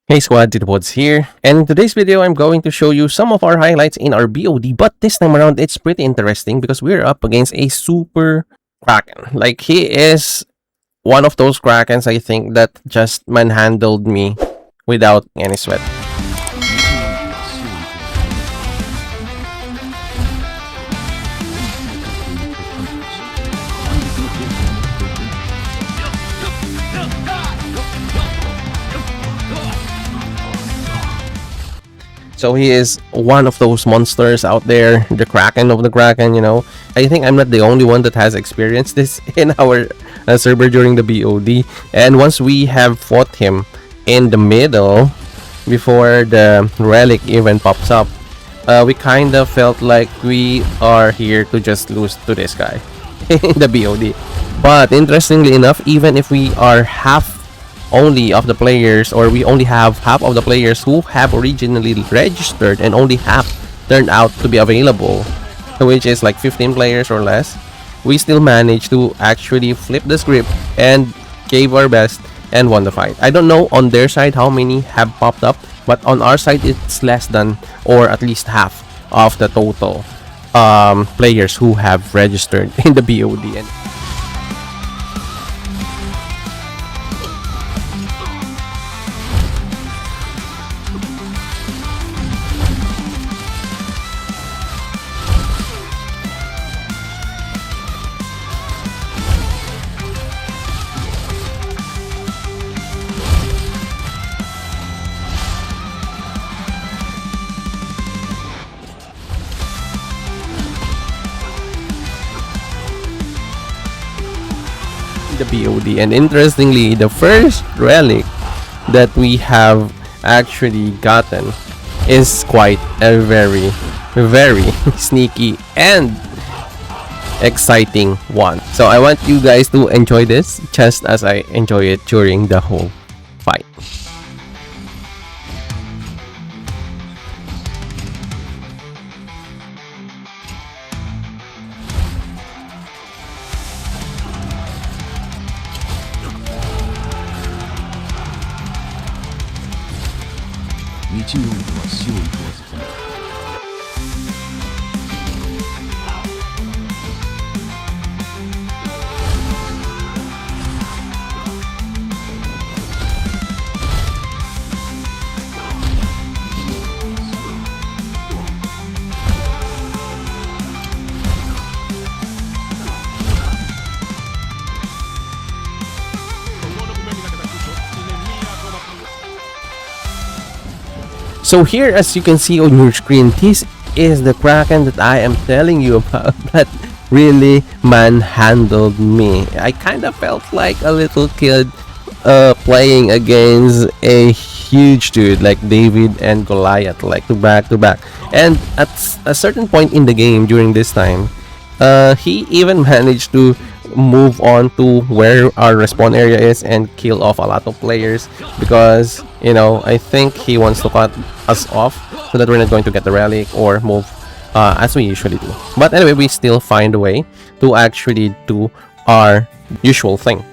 Hey squad, TitoBods here, and in today's video I'm going to show you some of our highlights in our BOD, but this time around it's pretty interesting because we're up against a super Kraken. Like, he is one of those Krakens I think that just manhandled me without any sweat. So he is one of those monsters out there, the Kraken of the Kraken, you know. I think I'm not the only one that has experienced this in our server during the BOD. And once we have fought him in the middle, before the relic even pops up, we kind of felt like we are here to just lose to this guy in the BOD. But interestingly enough, even if we are half only of the players, or we only have half of the players who have originally registered and only half turned out to be available, which is like 15 players or less, we still managed to actually flip the script and gave our best and won the fight. I don't know on their side how many have popped up, but on our side it's less than, or at least half of the total players who have registered in the BOD. And the BOD, and interestingly, the first relic that we have actually gotten is quite a very sneaky and exciting one. So I want you guys to enjoy this just as I enjoy it during the whole fight. So here, as you can see on your screen, this is the Kraken that I am telling you about that really manhandled me. I kind of felt like a little kid playing against a huge dude like David and Goliath, like back to back. And at a certain point in the game during this time, he even managed to move on to where our respawn area is and kill off a lot of players, because, you know, I think he wants to cut us off so that we're not going to get the relic or move as we usually do. But anyway, we still find a way to actually do our usual thing.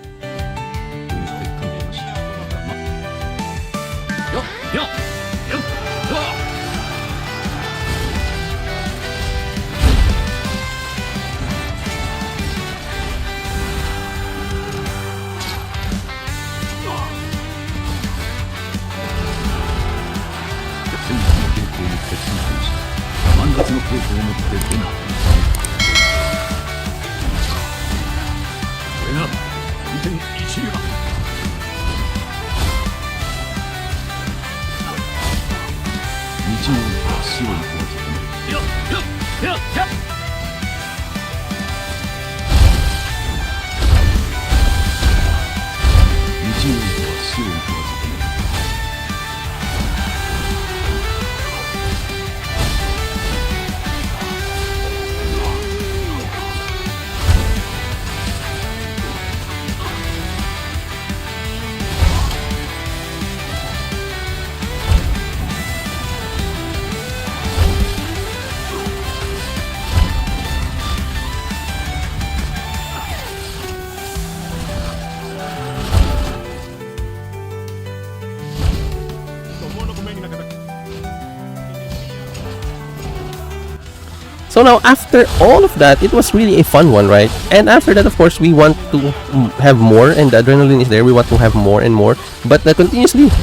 So now, after all of that, it was really a fun one, right? And after that, of course, we want to have more, and the adrenaline is there. We want to have more and more. But continuously,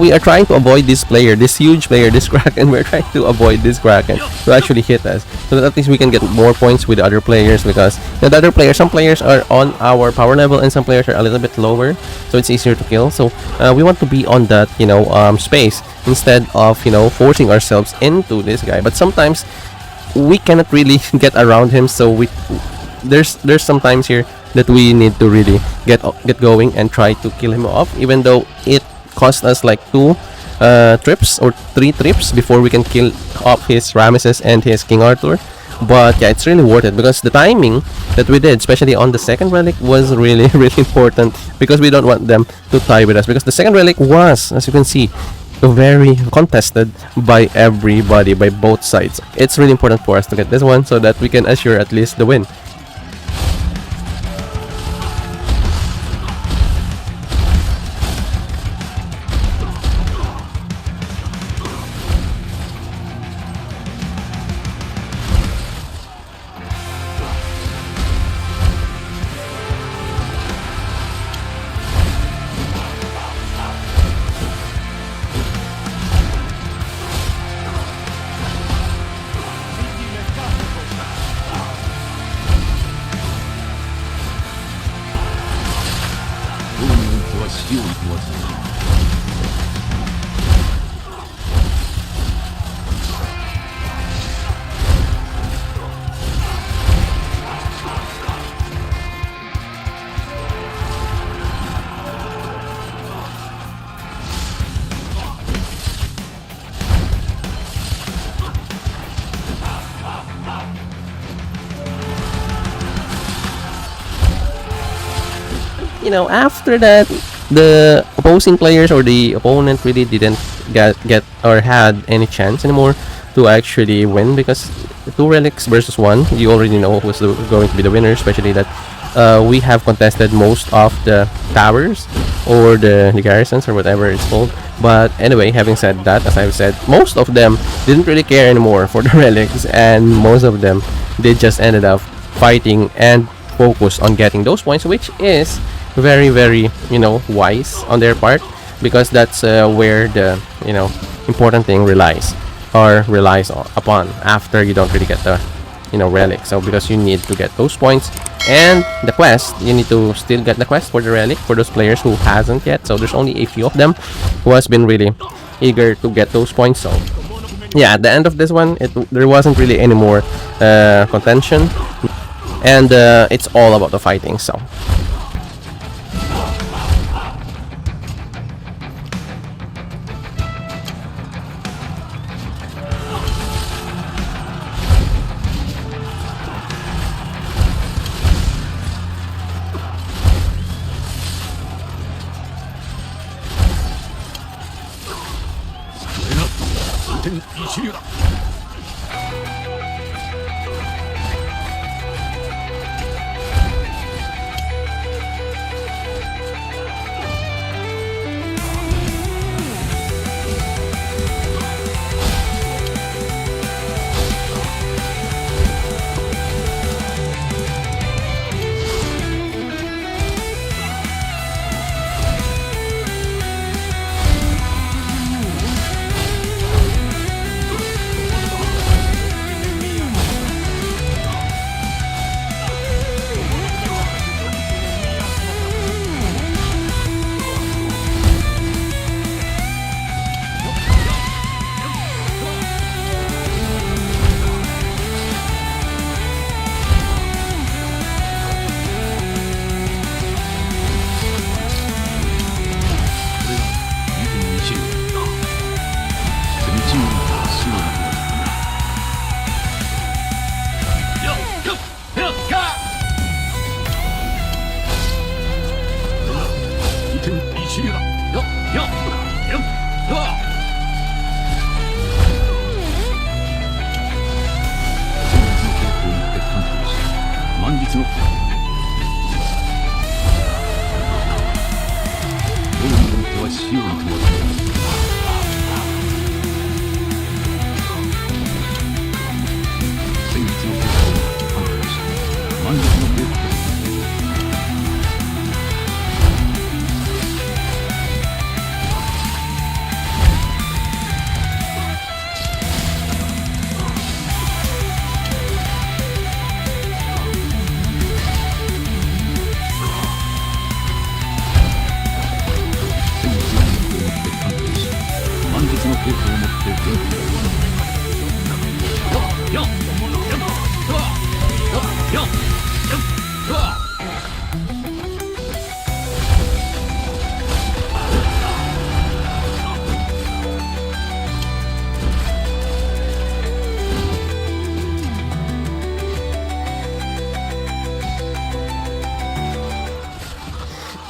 we are trying to avoid this player, this huge player, this Kraken. We're trying to avoid this Kraken to actually hit us, so that at least we can get more points with the other players. Because the other players, some players are on our power level, and some players are a little bit lower, so it's easier to kill. So we want to be on that, space instead of forcing ourselves into this guy. But sometimes we cannot really get around him, so there's sometimes here that we need to really get going and try to kill him off, even though it cost us like 2 trips or 3 trips before we can kill off his Ramesses and his King Arthur. But yeah, it's really worth it, because the timing that we did, especially on the second relic, was really really important, because we don't want them to tie with us, because the second relic was, as you can see, very contested by everybody, by both sides. It's really important for us to get this one so that we can assure at least the win. After that, the opposing players or the opponent really didn't get or had any chance anymore to actually win, because 2 relics versus 1, you already know who's going to be the winner, especially that we have contested most of the towers or the garrisons or whatever it's called. But anyway, having said that, as I've said, most of them didn't really care anymore for the relics, and most of them, they just ended up fighting and focus on getting those points, which is very very wise on their part, because that's where the important thing relies upon after you don't really get the relic. So because you need to get those points and the quest, you need to still get the quest for the relic for those players who hasn't yet. So there's only a few of them who has been really eager to get those points. So yeah, at the end of this one, there wasn't really any more contention, and it's all about the fighting. So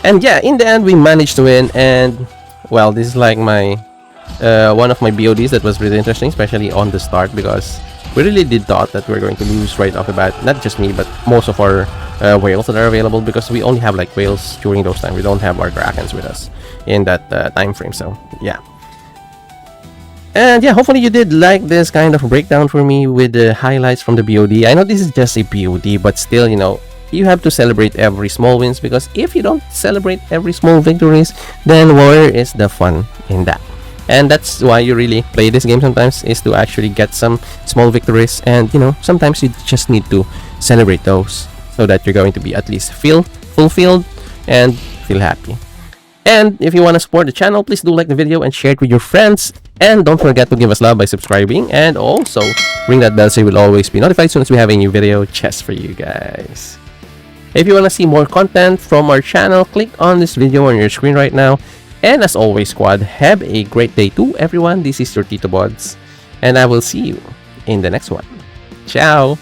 And yeah, in the end, we managed to win. And well, this is like my one of my BODs that was really interesting, especially on the start, because we really did thought that we were going to lose right off the bat. Not just me, but most of our whales that are available, because we only have like whales during those times. We don't have our krakens with us in that time frame. So yeah. And yeah, hopefully you did like this kind of breakdown for me with the highlights from the BOD. I know this is just a BOD, but still, you know, you have to celebrate every small wins, because if you don't celebrate every small victories, then where is the fun in that? And that's why you really play this game sometimes, is to actually get some small victories. And you know, sometimes you just need to celebrate those, so that you're going to be at least feel fulfilled and feel happy. And if you want to support the channel, please do like the video and share it with your friends. And don't forget to give us love by subscribing, and also ring that bell so you will always be notified as soon as we have a new video just for you guys. If you want to see more content from our channel, click on this video on your screen right now. And as always, squad, have a great day too, everyone. This is your TitoBods, and I will see you in the next one. Ciao!